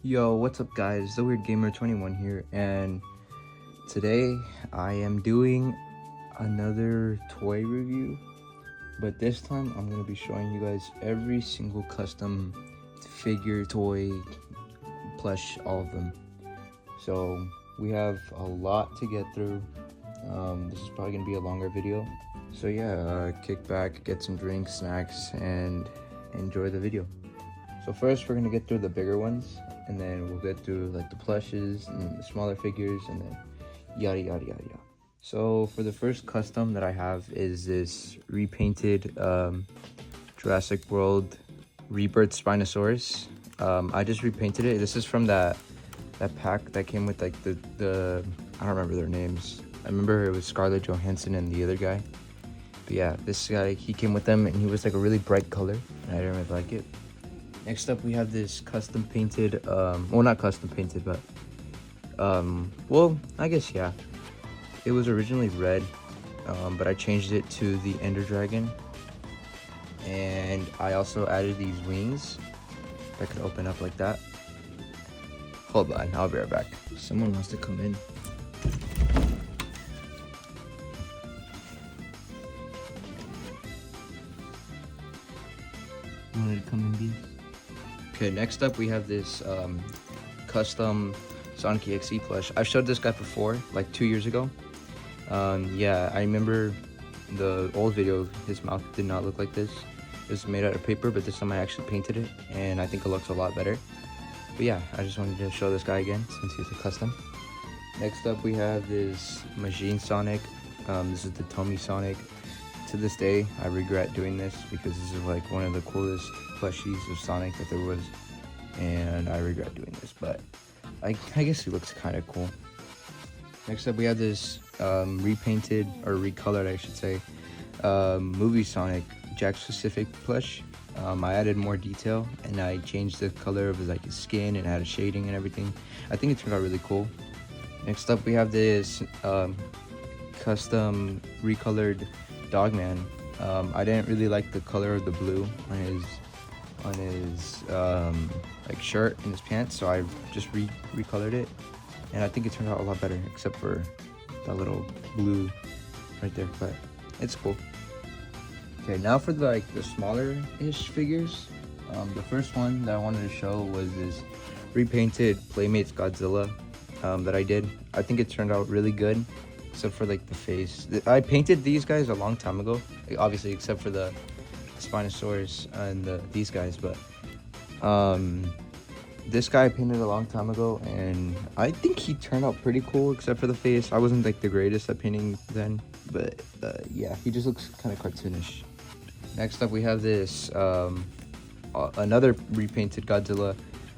Yo, what's up guys? The Weird Gamer 21 here, and today I am doing another toy review, but this time I'm going to be showing you guys every single custom figure, toy, plush, all of them. So we have a lot to get through. This is probably going to be a longer video. So yeah, kick back, get some drinks, snacks, and enjoy the video. So first we're going to get through the bigger ones, and then we'll get through like the plushes and the smaller figures, and then yada yada yada yada. So for the first custom that I have is this repainted Jurassic World Rebirth Spinosaurus. I just repainted it. This is from that pack that came with like the I don't remember their names. I remember it was Scarlett Johansson and the other guy. But yeah, this guy, he came with them, and he was like a really bright color, and I didn't really like it. Next up, we have this custom painted, well, not custom painted, but, well, I guess, yeah. It was originally red, but I changed it to the Ender Dragon. And I also added these wings that could open up like that. Hold on, I'll be right back. Someone wants to come in. You wanted to come in, Beans? Okay, next up we have this custom Sonic EXE plush. I've showed this guy before, like 2 years ago. Yeah, I remember the old video, his mouth did not look like this. It was made out of paper, but this time I actually painted it, and I think it looks a lot better. But yeah, I just wanted to show this guy again, since he's a custom. Next up we have this Machine Sonic. This is the Tommy Sonic. To this day, I regret doing this because this is like one of the coolest plushies of Sonic that there was, and I regret doing this, but I guess he looks kind of cool. Next up we have this repainted, or recolored I should say, movie Sonic Jack Specific plush. I added more detail, and I changed the color of his skin and added shading and everything. I think it turned out really cool. Next up we have this custom recolored Dogman. I didn't really like the color of the blue on his like shirt and his pants, so I just recolored it, and I think it turned out a lot better, except for that little blue right there, but it's cool. Okay, now for the smaller-ish figures. The first one that I wanted to show was this repainted Playmates Godzilla that I did. I think it turned out really good, except for like the face. I painted these guys a long time ago, obviously, except for the Spinosaurus and these guys, but this guy I painted a long time ago, and I think he turned out pretty cool, except for the face. I wasn't like the greatest at painting then, but yeah, he just looks kind of cartoonish. Next up we have this another repainted Godzilla,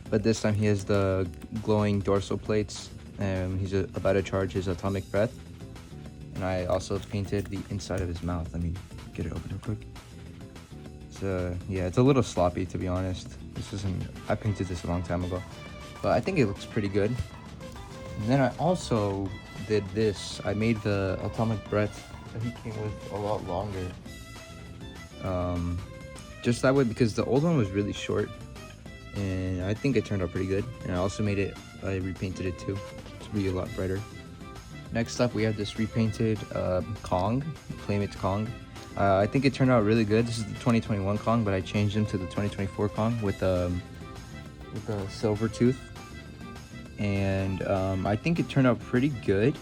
but this time he has the glowing dorsal plates, and he's about to charge his atomic breath. And I also painted the inside of his mouth. Let me get it open real quick. So yeah, it's a little sloppy, to be honest. I painted this a long time ago, but I think it looks pretty good. And then I also did this. I made the atomic breath that he came with a lot longer. Just that way, because the old one was really short, and I think it turned out pretty good. And I also I repainted it too to be a lot brighter. Next up, we have this repainted Kong, Playmates Kong. I think it turned out really good. This is the 2021 Kong, but I changed him to the 2024 Kong with a silver tooth. And I think it turned out pretty good,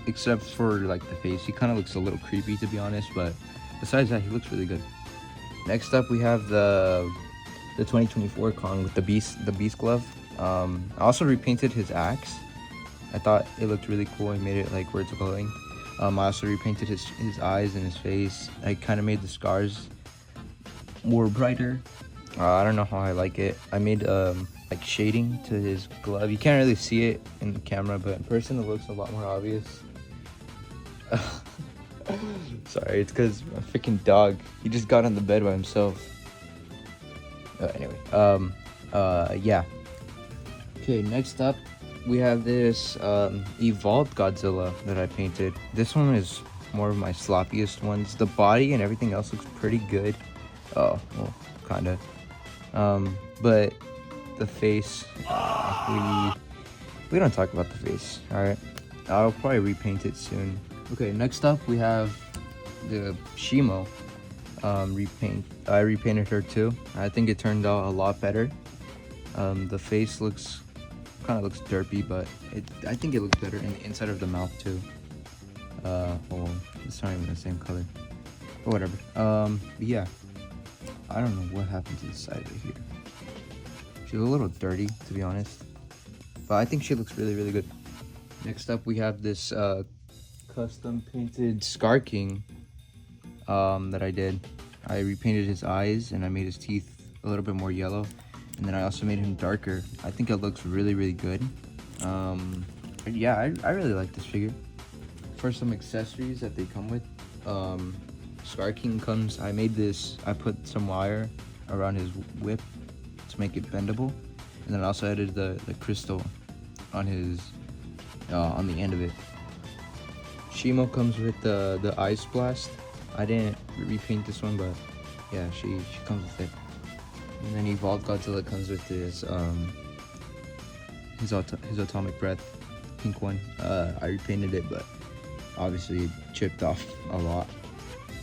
except for like the face. He kind of looks a little creepy, to be honest, but besides that, he looks really good. Next up, we have the 2024 Kong with the beast glove. I also repainted his axe. I thought it looked really cool. I made it like where it's glowing. I also repainted his eyes and his face. I kind of made the scars more brighter. I don't know how I like it. I made like shading to his glove. You can't really see it in the camera, but in person it looks a lot more obvious. Sorry, it's because my freaking dog, he just got on the bed by himself. Anyway, yeah. Okay, next up we have this evolved Godzilla that I painted. This one is more of my sloppiest ones. The body and everything else looks pretty good. Oh, well, kinda. But the face. We don't talk about the face. All right, I'll probably repaint it soon. Okay, next up we have the Shimo repaint. I repainted her too. I think it turned out a lot better. The face kind of looks derpy, but I think it looks better in the inside of the mouth too. Hold on, it's not even the same color, but whatever. But yeah, I don't know what happened to the side of here. She's a little dirty, to be honest, but I think she looks really, really good. Next up, we have this custom painted Scar King that I did. I repainted his eyes and I made his teeth a little bit more yellow, and then I also made him darker. I think it looks really, really good. Yeah, I really like this figure. For some accessories that they come with, Scar King comes, I put some wire around his whip to make it bendable, and then I also added the crystal on his on the end of it. Shimo comes with the ice blast. I didn't repaint this one, but yeah, she comes with it. And then Evolved Godzilla comes with his atomic breath, pink one. I repainted it, but obviously it chipped off a lot.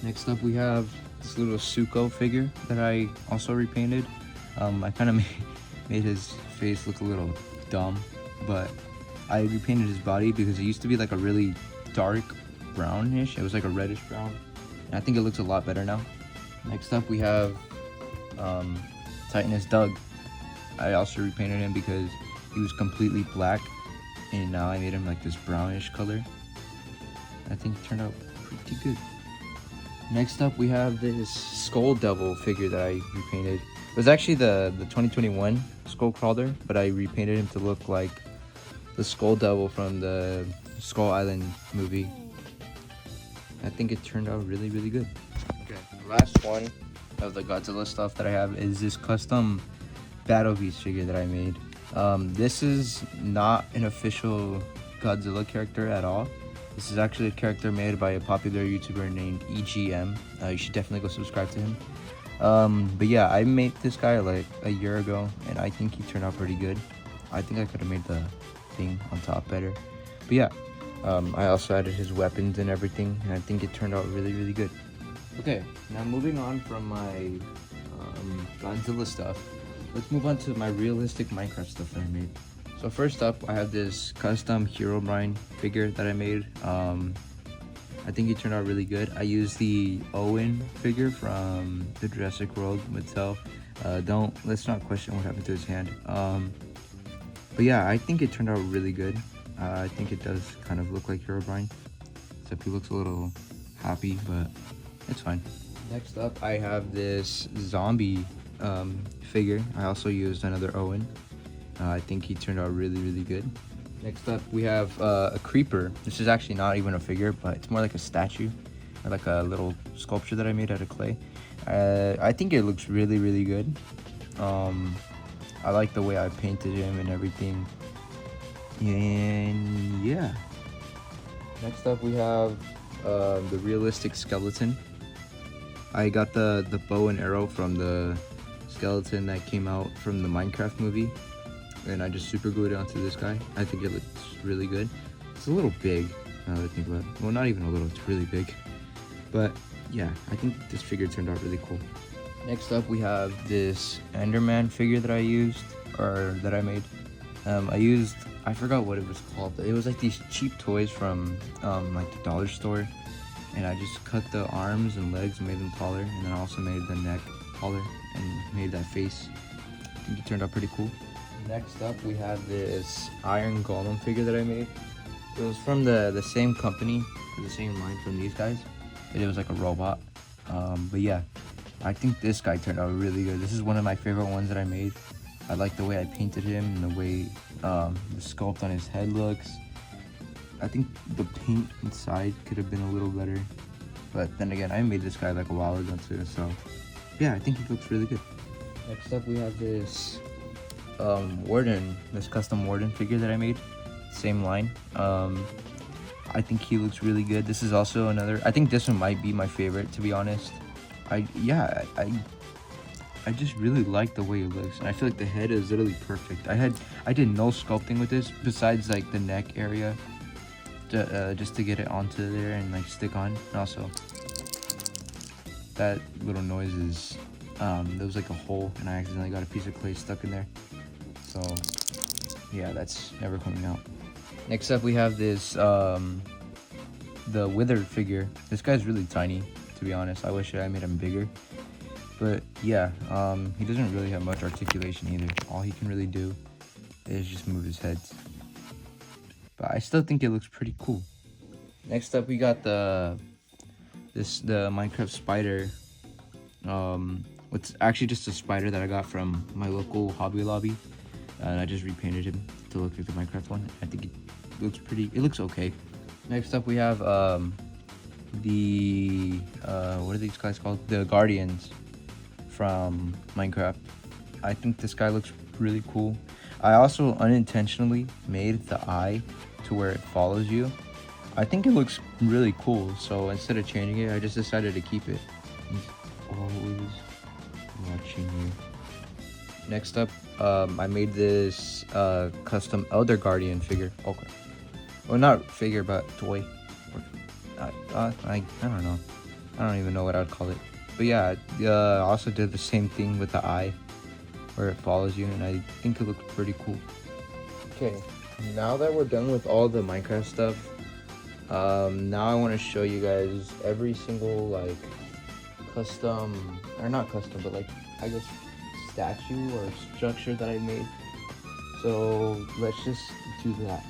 Next up, we have this little Suko figure that I also repainted. I kind of made his face look a little dumb, but I repainted his body because it used to be like a really dark brownish. It was like a reddish brown, and I think it looks a lot better now. Next up, we have Titanus Doug. I also repainted him because he was completely black, and now I made him like this brownish color. I think it turned out pretty good. Next up, we have this Skull Devil figure that I repainted. It was actually the 2021 Skull Crawler, but I repainted him to look like the Skull Devil from the Skull Island movie. I think it turned out really, really good. Okay, the last one of the Godzilla stuff that I have is this custom Battle Beast figure that I made. This is not an official Godzilla character at all. This is actually a character made by a popular YouTuber named EGM. You should definitely go subscribe to him. But yeah, I made this guy like a year ago, and I think he turned out pretty good. I think I could have made the thing on top better. But yeah, I also added his weapons and everything, and I think it turned out really, really good. Okay, now moving on from my Godzilla stuff, let's move on to my realistic Minecraft stuff that I made. So first up, I have this custom Herobrine figure that I made. I think it turned out really good. I used the Owen figure from the Jurassic World Mattel. Let's not question what happened to his hand. But yeah, I think it turned out really good. I think it does kind of look like Herobrine, except he looks a little happy, but it's fine. Next up, I have this zombie figure. I also used another Owen. I think he turned out really, really good. Next up, we have a creeper. This is actually not even a figure, but it's more like a statue, or like a little sculpture that I made out of clay. I think it looks really, really good. I like the way I painted him and everything. And yeah. Next up, we have the realistic skeleton. I got the bow and arrow from the skeleton that came out from the Minecraft movie, and I just super glued it onto this guy. I think it looks really good. It's a little big now that I think about it. Well, not even a little, it's really big. But yeah, I think this figure turned out really cool. Next up, we have this Enderman figure that I used, or that I made. I forgot what it was called. It was like these cheap toys from like the dollar store, and I just cut the arms and legs and made them taller, and then I also made the neck taller and made that face. I think it turned out pretty cool. Next up, we have this Iron Golem figure that I made. It was from the same company, the same line from these guys, but it was like a robot. But yeah, I think this guy turned out really good. This is one of my favorite ones that I made. I like the way I painted him and the way the sculpt on his head looks. I think the paint inside could have been a little better, but then again, I made this guy like a while ago too, so yeah, I think he looks really good. Next up, we have this this custom warden figure that I made, same line. I think he looks really good. This is also another, I think this one might be my favorite, to be honest. I just really like the way it looks, and I feel like the head is literally perfect. I did no sculpting with this besides like the neck area, just to get it onto there and like stick on. And also, that little noise is there was like a hole, and I accidentally got a piece of clay stuck in there. So yeah, that's never coming out. Next up, we have this the withered figure. This guy's really tiny, to be honest. I wish I made him bigger. But yeah, he doesn't really have much articulation either. All he can really do is just move his head. But I still think it looks pretty cool. Next up, we got the Minecraft spider. It's actually just a spider that I got from my local Hobby Lobby, and I just repainted him to look like the Minecraft one. I think it looks okay. Next up, we have the what are these guys called? The Guardians from Minecraft. I think this guy looks really cool. I also unintentionally made the eye to where it follows you. I think it looks really cool, so instead of changing it, I just decided to keep it. He's always watching you. Next up, I made this custom Elder Guardian figure. Okay. Well, not figure, but toy. I don't know. I don't even know what I'd call it. But yeah, I also did the same thing with the eye, where it follows you, and I think it looks pretty cool. Okay, now that we're done with all the Minecraft stuff, now I want to show you guys every single like custom, or not custom, but like I guess statue or structure that I made. So let's just do that.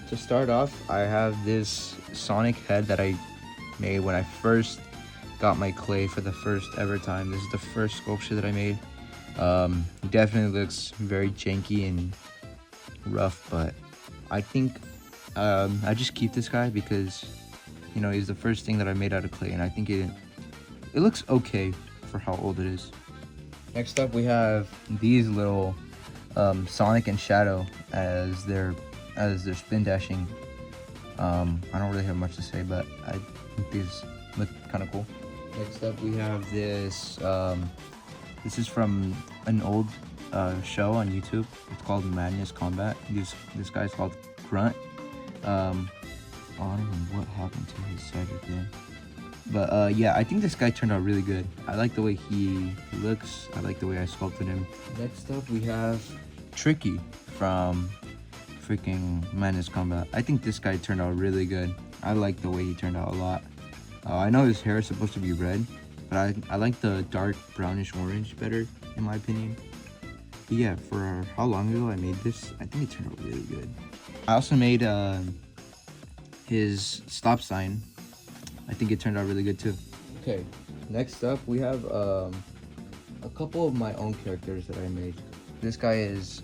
To start off, I have this Sonic head that I made when I first got my clay for the first ever time. This is the first sculpture that I made. It definitely looks very janky and rough, but I think I just keep this guy because, you know, he's the first thing that I made out of clay, and I think it looks okay for how old it is. Next up, we have these little Sonic and Shadow as their spin dashing. I don't really have much to say, but I think these look kind of cool. Next up, we have this. This is from an old show on YouTube. It's called Madness Combat. This guy's called Grunt. I don't know what happened to his side again. But yeah, I think this guy turned out really good. I like the way he looks. I like the way I sculpted him. Next up, we have Tricky from freaking Madness Combat. I think this guy turned out really good. I like the way he turned out a lot. I know his hair is supposed to be red, but I like the dark brownish orange better, in my opinion. But yeah, for how long ago I made this, I think it turned out really good. I also made his stop sign. I think it turned out really good too. Okay, next up we have a couple of my own characters that I made. This guy is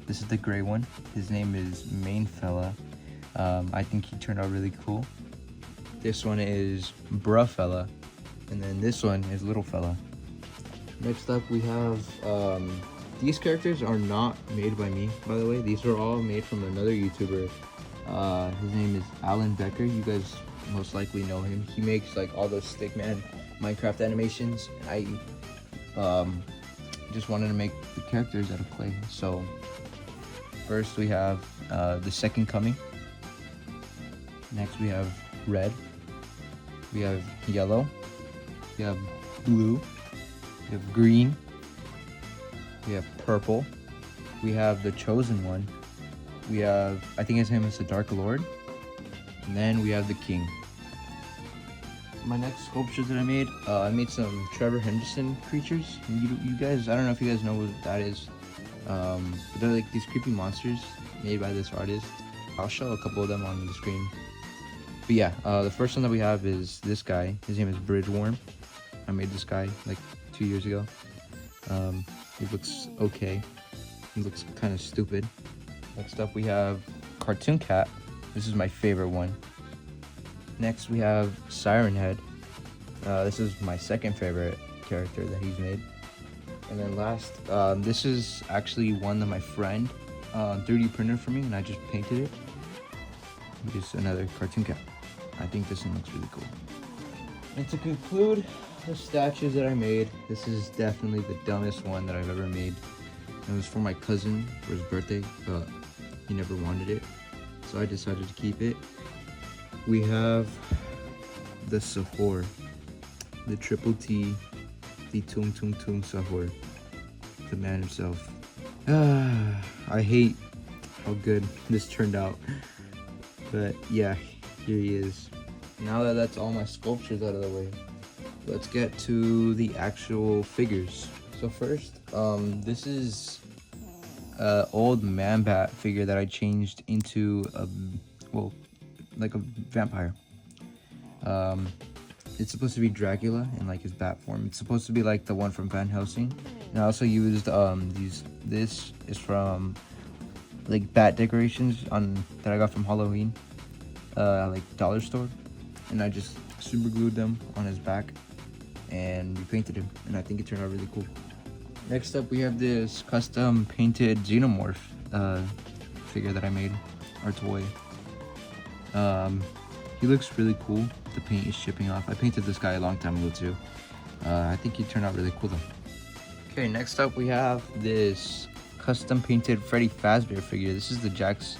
this is the gray one. His name is Main Fella. I think he turned out really cool. This one is Bruh Fella, and then this one is Little Fella. Next up we have these characters are not made by me, by the way. These are all made from another YouTuber. His name is Alan Becker. You guys most likely know him. He makes like all those Stickman Minecraft animations. I just wanted to make the characters out of clay. So first we have the Second Coming. Next we have red. We have yellow. We have blue. We have green. We have purple. We have the Chosen One. We have, I think his name is the Dark Lord. And then we have the King. My next sculptures that I made some Trevor Henderson creatures. You guys, I don't know if you guys know what that is. But they're like these creepy monsters made by this artist. I'll show a couple of them on the screen. But yeah, the first one that we have is this guy. His name is Bridgeworm. I made this guy like 2 years ago. He looks okay. He looks kind of stupid. Next up we have Cartoon Cat. This is my favorite one. Next we have Siren Head. This is my second favorite character that he's made. And then last, this is actually one that my friend 3D printed for me, and I just painted it. Just another Cartoon Cat. I think this one looks really cool. And to conclude, the statues that I made. This is definitely the dumbest one that I've ever made. It was for my cousin for his birthday, but he never wanted it, so I decided to keep it. We have the Sahur, the triple T, the Tung Tung Tung Sahur, the man himself. I hate how good this turned out, but yeah, here he is. Now that that's all my sculptures out of the way, let's get to the actual figures. So first, this is an old man bat figure that I changed into a, well, like a vampire. It's supposed to be Dracula in like his bat form. It's supposed to be like the one from Van Helsing. And I also used this is from like bat decorations that I got from Halloween, like dollar store, and I just super glued them on his back and repainted him, and I think it turned out really cool. Next up, we have this custom painted xenomorph figure that I made, our toy. He looks really cool. The paint is chipping off. I painted this guy a long time ago too. I think he turned out really cool though. Okay, next up we have this custom painted Freddy Fazbear figure. This is the Jazzwares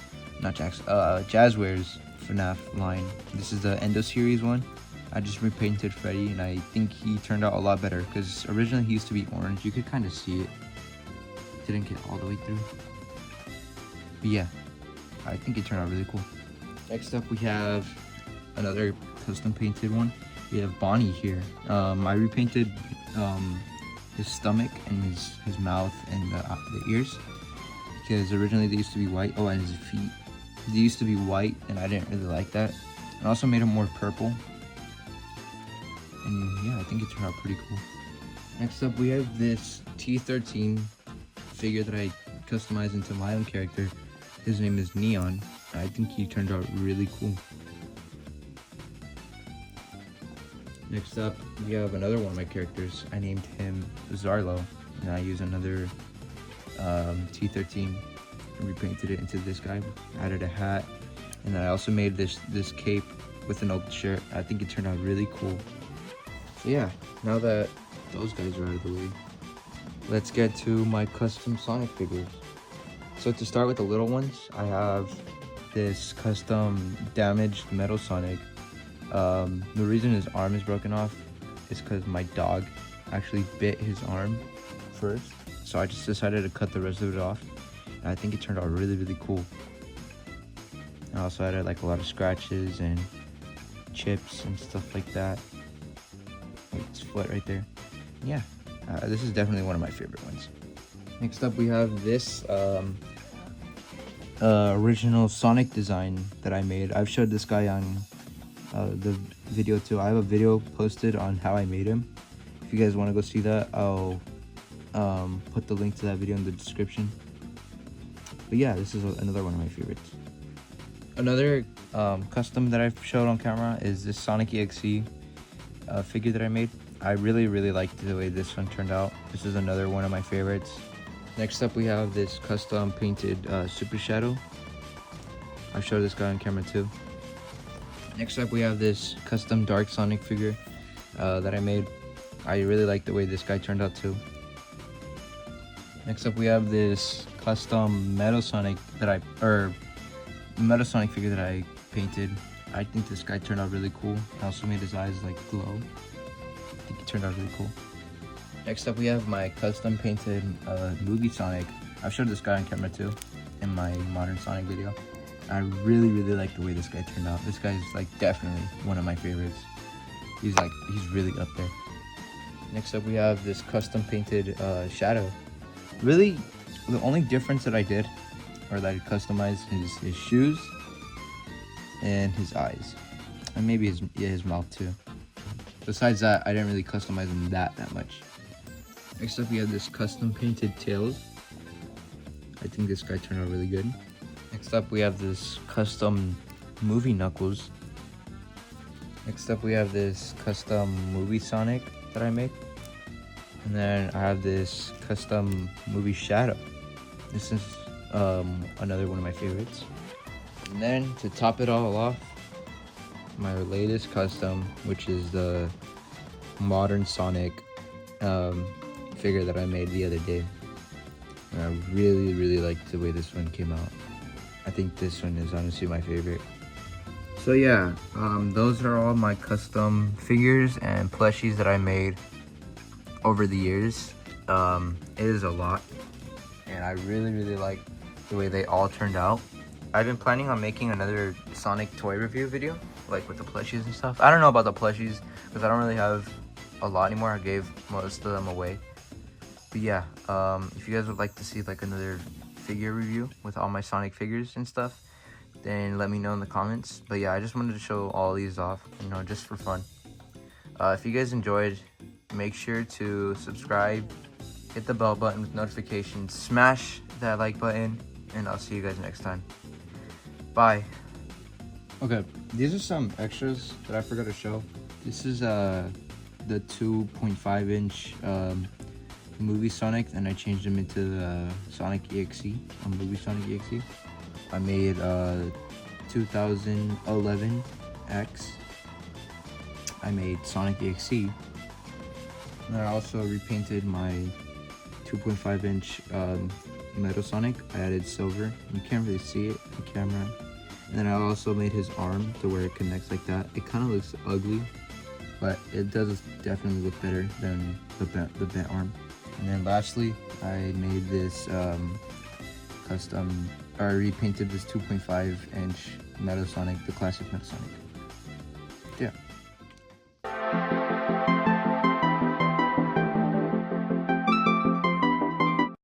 FNAF line. This is the Endo series one. I just repainted Freddy, and I think he turned out a lot better because originally he used to be orange. You could kind of see it. Didn't get all the way through. But yeah, I think it turned out really cool. Next up we have another custom painted one. We have Bonnie here. I repainted his stomach and his mouth and the ears, because originally they used to be white. Oh, and his feet. They used to be white, and I didn't really like that. I also made him more purple. And yeah, I think it turned out pretty cool. Next up, we have this T13 figure that I customized into my own character. His name is Neon. I think he turned out really cool. Next up, we have another one of my characters. I named him Zarlo, and I used another T13 and repainted it into this guy. Added a hat, and then I also made this cape with an old shirt. I think it turned out really cool. So yeah, now that those guys are out of the way, let's get to my custom Sonic figures. So to start with the little ones, I have this custom damaged Metal Sonic. The reason his arm is broken off is because my dog actually bit his arm first, so I just decided to cut the rest of it off, and I think it turned out really, really cool. I also added like a lot of scratches and chips and stuff like that, like his foot right there. Yeah, this is definitely one of my favorite ones. Next up, we have this original Sonic design that I made. I've showed this guy on the video too. I have a video posted on how I made him. If you guys want to go see that, I'll put the link to that video in the description. But yeah, this is another one of my favorites. Another custom that I've showed on camera is this Sonic EXE figure that I made. I really liked the way this one turned out. This is another one of my favorites. Next up, we have this custom painted Super Shadow. I've showed this guy on camera too. Next up, we have this custom Dark Sonic figure that I made. I really like the way this guy turned out too. Next up, we have this custom Metal Sonic Metal Sonic figure that I painted. I think this guy turned out really cool. I also made his eyes like glow. I think it turned out really cool. Next up, we have my custom painted movie Sonic. I've showed this guy on camera too in my modern Sonic video. I really like the way this guy turned out. This guy's like definitely one of my favorites. He's really up there. Next up, we have this custom painted Shadow. Really, the only difference that I did, or that I customized, is his shoes and his eyes, and maybe his mouth too. Besides that, I didn't really customize him that much. Next up, we have this custom painted Tails. I think this guy turned out really good. Next up, we have this custom movie Knuckles. Next up, we have this custom movie Sonic that I made. And then I have this custom movie Shadow. This is another one of my favorites. And then to top it all off, my latest custom, which is the modern Sonic figure that I made the other day. And I really liked the way this one came out. I think this one is honestly my favorite. So yeah, those are all my custom figures and plushies that I made over the years. It is a lot, and I really like the way they all turned out. I've been planning on making another Sonic toy review video, like with the plushies and stuff. I don't know about the plushies because I don't really have a lot anymore. I gave most of them away. But yeah, if you guys would like to see like another figure review with all my Sonic figures and stuff, then let me know in the comments. But yeah, I just wanted to show all these off, you know, just for fun. If you guys enjoyed, make sure to subscribe, hit the bell button with notifications, smash that like button, and I'll see you guys next time. Bye. Okay, these are some extras that I forgot to show. This is the 2.5 inch movie Sonic, and I changed them into the Sonic EXE, a movie Sonic EXE. I made 2011 X. I made Sonic EXE. And I also repainted my 2.5 inch Metal Sonic. I added silver. You can't really see it on the camera. And then I also made his arm to where it connects like that. It kind of looks ugly, but it does definitely look better than the bent arm. And then lastly, I made this I repainted this 2.5 inch Metal Sonic, the classic Metal Sonic.